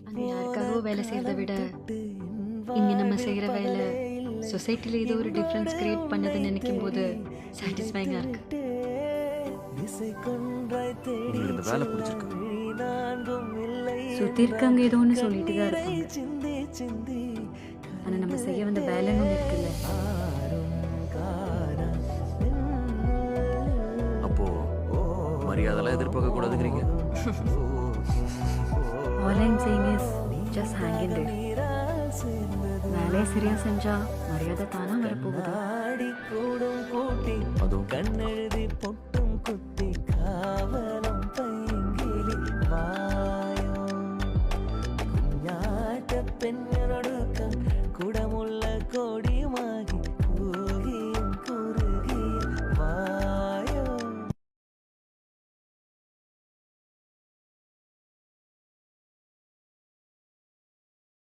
அங்கே யாருக்காகவோ வேலை செய்கிறத விட இங்கே நம்ம செய்கிற வேலை சொசைட்டியில் ஏதோ ஒரு டிஃப்ரென்ஸ் கிரியேட் பண்ணதுன்னு நினைக்கும் போது சாட்டிஸ்ஃபைங்காக இருக்கு. உங்களுக்கு இந்த வேலை பிடிச்சிருக்கு? சுற்றி இருக்கவங்க ஏதோ ஒன்று சொல்லிட்டு தான் இருப்பாங்க. ஆனால் நம்ம செய்ய வந்த வேலைன்னு ஒன்று இருக்குல்ல. அப்போ மரியாதைலாம் எதிர்பார்க்க கூடாதுங்கிறீங்க? All I'm saying is just hang in there. வேலையை சரியா செஞ்சா மரியாதை தானா வரப்போகுது. அதுவும் கண்ணெழுதி பொட்டும் குத்தி காவலம் பைங்கிலி வாயோ குஞ்ஞாட்ட பெண்ணொடுக்கம் குடமுள்ள கோடி